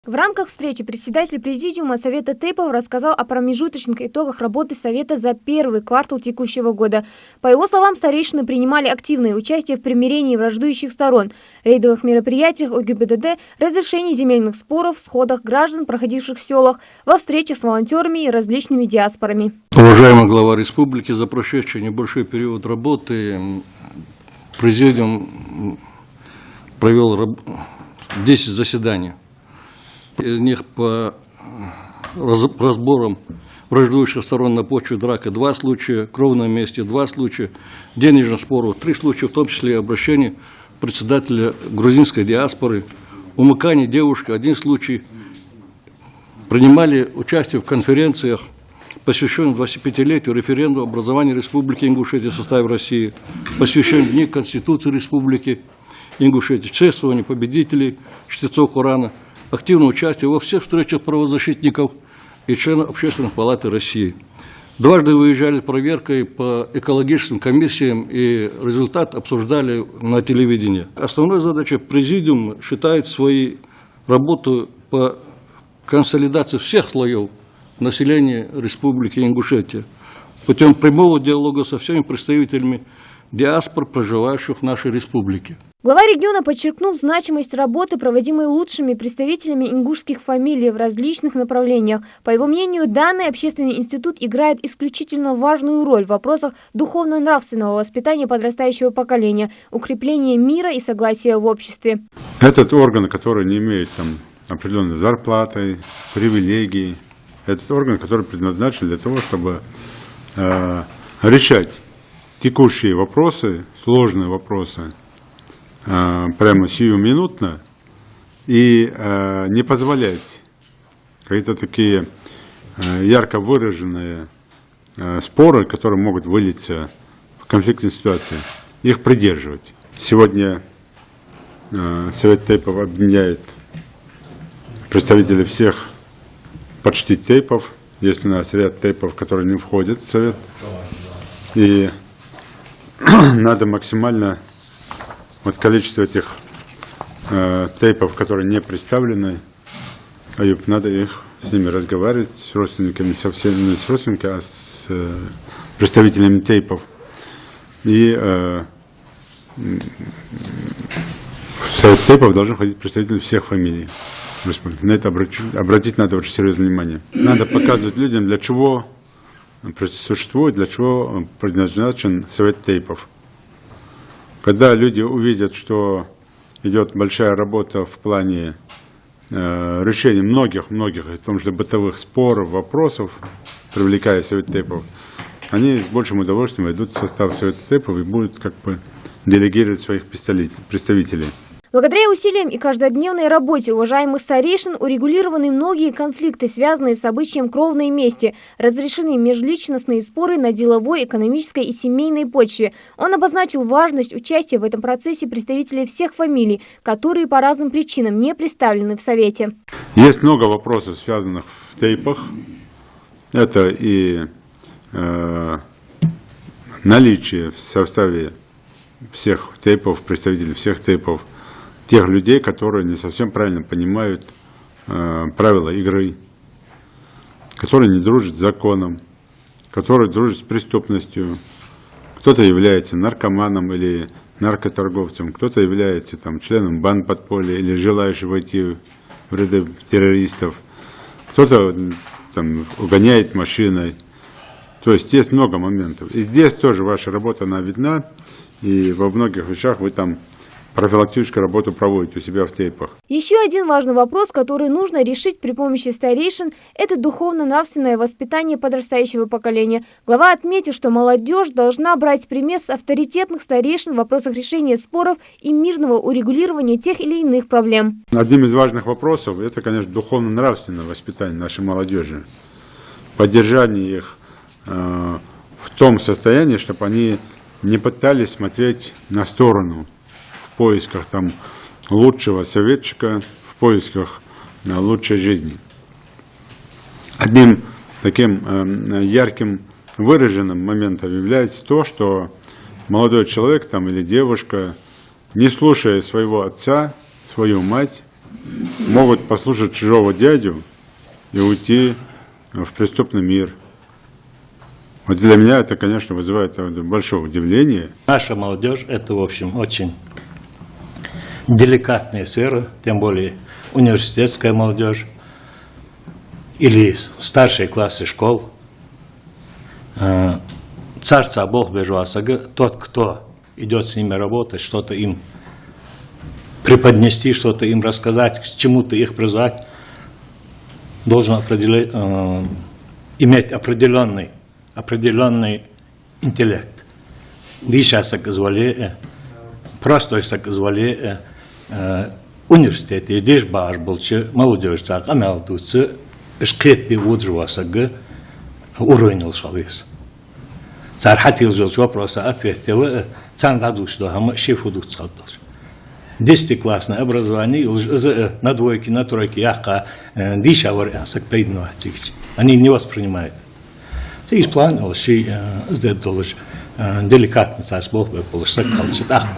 В рамках встречи председатель Президиума Совета ТЭИПов рассказал о промежуточных итогах работы Совета за первый квартал текущего года. По его словам, старейшины принимали активное участие в примирении враждующих сторон, рейдовых мероприятиях ОГИБДД, разрешении земельных споров, сходах граждан, проходивших в селах, во встречах с волонтерами и различными диаспорами. Уважаемый глава республики, за прошедший небольшой период работы Президиум провел 10 заседаний. Из них по разборам враждующих сторон на почве драки 2 случая, кровном месте 2 случая, денежных споров 3 случая, в том числе обращение председателя грузинской диаспоры, умыкание девушки 1 случай. Принимали участие в конференциях, посвященных 25-летию референдума образования Республики Ингушетия в составе России, посвященных Дню Конституции Республики Ингушетия, чествованию победителей, чтецов Корана, активное участие во всех встречах правозащитников и членов Общественной палаты России. Дважды выезжали с проверкой по экологическим комиссиям и результат обсуждали на телевидении. Основной задачей Президиума считает свою работу по консолидации всех слоев населения Республики Ингушетия путем прямого диалога со всеми представителями диаспор, проживающих в нашей республике. Глава региона подчеркнул значимость работы, проводимой лучшими представителями ингушских фамилий в различных направлениях. По его мнению, данный общественный институт играет исключительно важную роль в вопросах духовно-нравственного воспитания подрастающего поколения, укрепления мира и согласия в обществе. Этот орган, который не имеет определенной зарплаты, привилегий, этот орган, который предназначен для того, чтобы решать текущие вопросы, сложные вопросы, прямо сиюминутно и не позволять какие-то такие ярко выраженные споры, которые могут вылиться в конфликтные ситуации, их придерживать. Сегодня Совет ТЭИПов объединяет представителей всех почти ТЭИПов. Есть у нас ряд ТЭИПов, которые не входят в Совет. И надо максимально количество этих ТЭИПов, которые не представлены, надо их с ними разговаривать, с родственниками, совсем не с родственниками, а с представителями ТЭИПов. И в Совет ТЭИПов должны входить представители всех фамилий республики. На это обратить надо очень серьезное внимание. Надо показывать людям, для чего существует, для чего предназначен Совет ТЭИПов. Когда люди увидят, что идет большая работа в плане решения многих, в том числе бытовых споров, вопросов, привлекая Совет ТЭИПов, они с большим удовольствием войдут в состав Совета ТЭИПов и будут делегировать своих представителей. Благодаря усилиям и каждодневной работе уважаемых старейшин урегулированы многие конфликты, связанные с обычаем кровной мести, разрешены межличностные споры на деловой, экономической и семейной почве. Он обозначил важность участия в этом процессе представителей всех фамилий, которые по разным причинам не представлены в Совете. Есть много вопросов, связанных в ТЭИПах. Это и наличие в составе всех ТЭИПов, представителей всех ТЭИПов, тех людей, которые не совсем правильно понимают правила игры, которые не дружат с законом, которые дружат с преступностью. Кто-то является наркоманом или наркоторговцем, кто-то является членом банд-подполья или желающим войти в ряды террористов, кто-то угоняет машиной. То есть есть много моментов. И здесь тоже ваша работа, она видна, и во многих вещах вы профилактическую работу проводите у себя в ТЭИПах. Еще один важный вопрос, который нужно решить при помощи старейшин, это духовно-нравственное воспитание подрастающего поколения. Глава отметил, что молодежь должна брать пример с авторитетных старейшин в вопросах решения споров и мирного урегулирования тех или иных проблем. Одним из важных вопросов это, конечно, духовно-нравственное воспитание нашей молодежи. Поддержание их в том состоянии, чтобы они не пытались смотреть на сторону в поисках лучшего советчика, в поисках лучшей жизни. Одним таким ярким выраженным моментом является то, что молодой человек или девушка, не слушая своего отца, свою мать, могут послушать чужого дядю и уйти в преступный мир. Вот для меня это, конечно, вызывает большое удивление. Наша молодежь – это, в общем, очень деликатная сфера, тем более университетская молодежь или старшие классы школ. Царца Бог бежуасага, тот, кто идет с ними работать, что-то им преподнести, что-то им рассказать, к чему-то их призвать, должен иметь определенный интеллект. Лиша саказвале, простой саказвале, университет, едешь баш болче, молодежь царь, амялдуцы, шкетби уджвасага, уровень шалис. Царь хотел же вопроса ответил, царь дадут, что хама шефу дух цалдаш. 10-классное образование, на двойке, на тройке, яха, дишавар, они не воспринимают. Ты исполнил, что сделаешь деликатно, царь Бог выполнишь,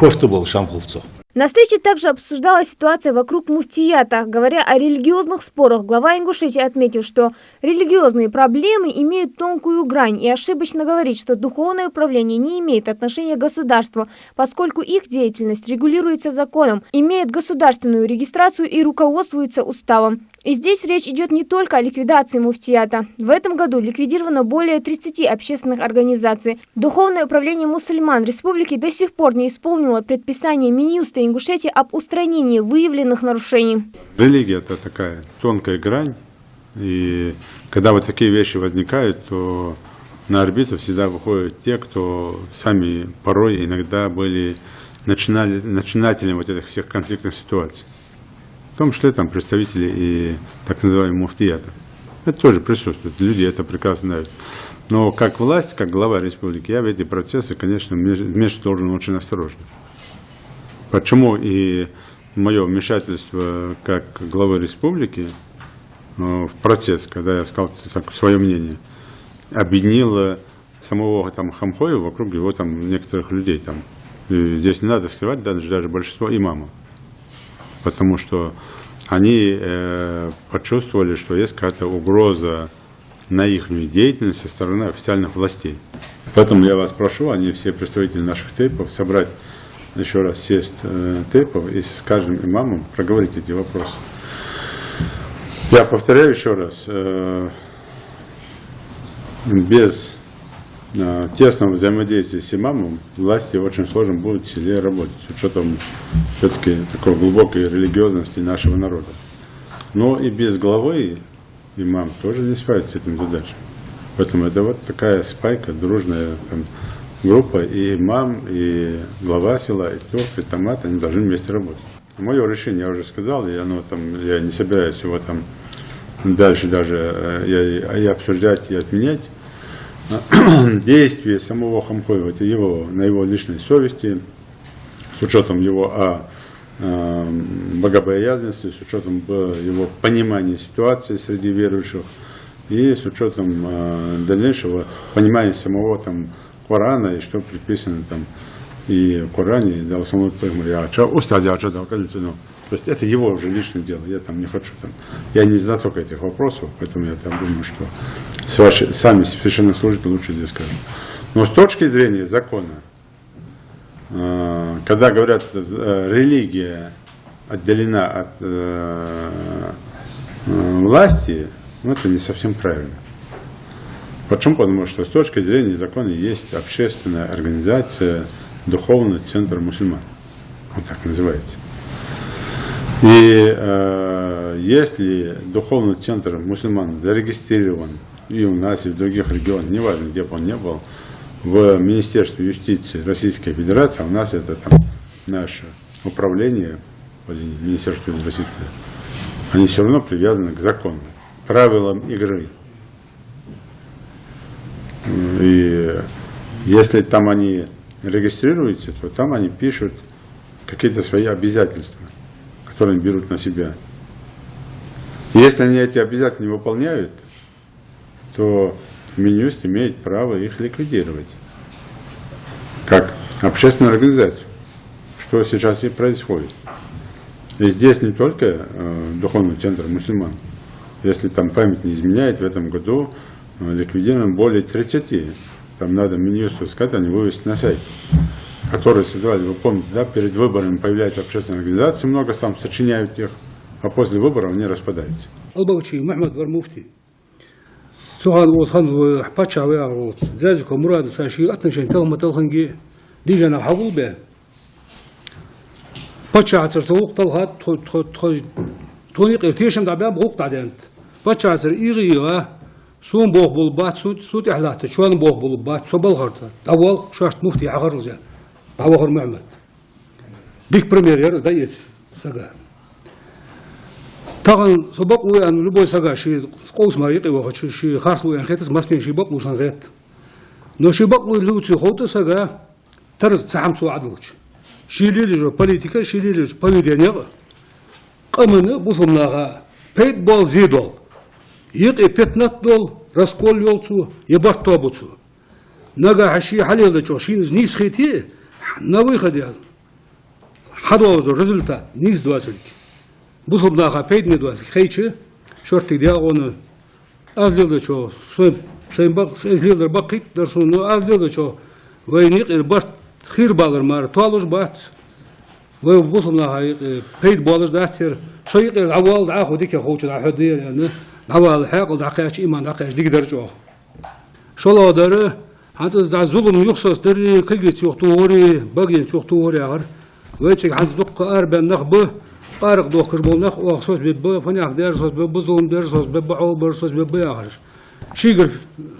корто был шамхулцо. На встрече также обсуждалась ситуация вокруг муфтията. Говоря о религиозных спорах, глава Ингушетии отметил, что религиозные проблемы имеют тонкую грань и ошибочно говорить, что духовное управление не имеет отношения к государству, поскольку их деятельность регулируется законом, имеет государственную регистрацию и руководствуется уставом. И здесь речь идет не только о ликвидации муфтията. В этом году ликвидировано более 30 общественных организаций. Духовное управление мусульман республики до сих пор не исполнило предписание Минюста Ингушетии об устранении выявленных нарушений. Религия – это такая тонкая грань, и когда вот такие вещи возникают, то на орбиту всегда выходят те, кто сами порой иногда были начинателями вот этих всех конфликтных ситуаций. В том числе там представители и так называемых муфтиятов. Это тоже присутствует, люди это прекрасно знают. Но как власть, как глава республики, я в эти процессы, конечно, вмешиваться должен очень осторожно. Почему и мое вмешательство как главы республики в процесс, когда я сказал свое мнение, объединило самого там Хамхоева вокруг его там некоторых людей. Там. И здесь не надо скрывать даже большинство имамов. Потому что они почувствовали, что есть какая-то угроза на их деятельность со стороны официальных властей. Поэтому я вас прошу, они все представители наших тейпов, собрать еще раз сесть тейпов и с каждым имамом проговорить эти вопросы. Я повторяю еще раз, без тесного взаимодействия с имамом власти очень сложно будет в селе работать, с учетом все-таки такой глубокой религиозности нашего народа. Но и без главы имам тоже не справится с этим задачей. Поэтому это вот такая спайка, дружная там группа, и имам, и глава села, и торг, и томат, они должны вместе работать. Мое решение, я уже сказал, и оно там, я не собираюсь его там дальше даже и обсуждать, и отменять. Действие самого Хамхоева, это на его личной совести, с учетом его богобоязненности, с учетом его понимания ситуации среди верующих и с учетом дальнейшего понимания самого там Корана и что предписано там и в Коране, и дал самому то есть это его уже личное дело, я там не хочу там, я не знаток этих вопросов, поэтому я там думаю, что сами священнослужители лучше здесь скажут. Но с точки зрения закона, когда говорят, религия отделена от власти, это не совсем правильно. Почему? Потому что с точки зрения закона есть общественная организация Духовный центр мусульман. Вот так называется. И если Духовный центр мусульман зарегистрирован и у нас, и в других регионах, неважно, где бы он ни был, в Министерстве юстиции Российской Федерации, а у нас это там наше управление, Министерство юстиции, они все равно привязаны к закону, правилам игры. И если там они регистрируются, то там они пишут какие-то свои обязательства, которые они берут на себя. И если они эти обязательства не выполняют, то Минюст имеет право их ликвидировать как общественную организацию, что сейчас и происходит. И здесь не только духовный центр мусульман. Если там память не изменяет, в этом году ликвидировано более 30. Там надо Минюсту сказать, они вывести на сайт, которые создавали, вы помните, да, перед выборами появляются общественные организации, много там сочиняют их, а после выборов они распадаются. البوشي محمد برموفتي سوهان وصان وحباتشا وياغروت زازكو مراد ساشي أتنشين تلهم تلخنجي ديجانا حقول به باتشا عصر توق تلخات توني قيرتيشم دعبها بغوق تعدانت باتشا عصر إيغيغا سون بوغ بولبات سوت إحلاته شوان بوغ بولبات صبال غرطة أول شاشت مفتي عغر رجال عوغر محمد ديك بريمير دايس ساقا تاغن سبق ويان لبوي ساقا شي قوس ماريقي وخد شي خارس ويان خيتس ماسلين شي بق وسان غيت نو شي بق ويلوتي خوت ساقا ترز تسحم سو عدلوش شي ليلجو بوليتيكا شي ليلجو بويدينيغ قمنا بوصلناغا بيت بول زيدول يقي بيتنات دول раскол يولцو يبرت توبوцу ناغا حشي حليل دچو شين نيس خيتي на выходе حدوزو результат نيس 20 بوصلناغا بيت не 20 خيچه شورتي دياغونو ازليل دچو سين باق ازليل باقيت درسونو ازليل دچو وينيق برت خير بالر مار توالوش بات وبوصلناغا بيت بولش داتر سويق العوال دعاخو ديك خوچ دحدير يعني هوا حاقل دقيقة إيمان دقيقة ديك درجة شلا داره حتى إذا ظلم يخصص دري كل شيء يختوري باقي يختوري أغر ويتشك حتى دق أربع نخبه قارق دوخش بولنخ وخصوص ببا فنياخ درصوص ببا ظلم درصوص ببا عو برصوص ببا أغر شيء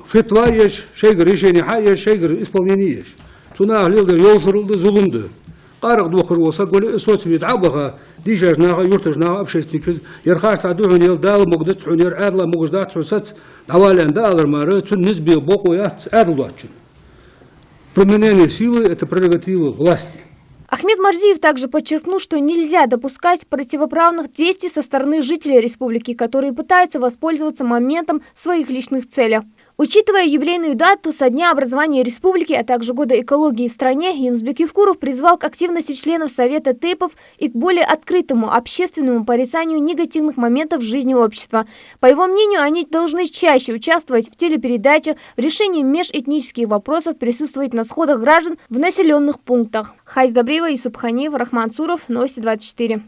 فتوايش شيء ريشيني حايش شيء إسبانينيش تناه ليل يوصل ظلم ده قارق دوخر وصق ولا صوت بيتعبها ديجاج ناغا يرتج ناغا أبشيستنيكز يرخاص عدوهن يل دال مقدت حنير عادلا مقدات حسات عوالين دالر مارت نسبة بوقويات عادلواتشن. Применение силы – это прерогатива власти. Ахмед Марзиев также подчеркнул, что нельзя допускать противоправных действий со стороны жителей республики, которые пытаются воспользоваться моментом в своих личных целях. Учитывая юбилейную дату со дня образования республики, а также года экологии в стране, Юнусбек Евкуров призвал к активности членов Совета тейпов и к более открытому общественному порицанию негативных моментов в жизни общества. По его мнению, они должны чаще участвовать в телепередачах, в решении межэтнических вопросов, присутствовать на сходах граждан в населенных пунктах. Хайс Добрева, Юсуп Ханиев, Рахман Цуров, Новости 24.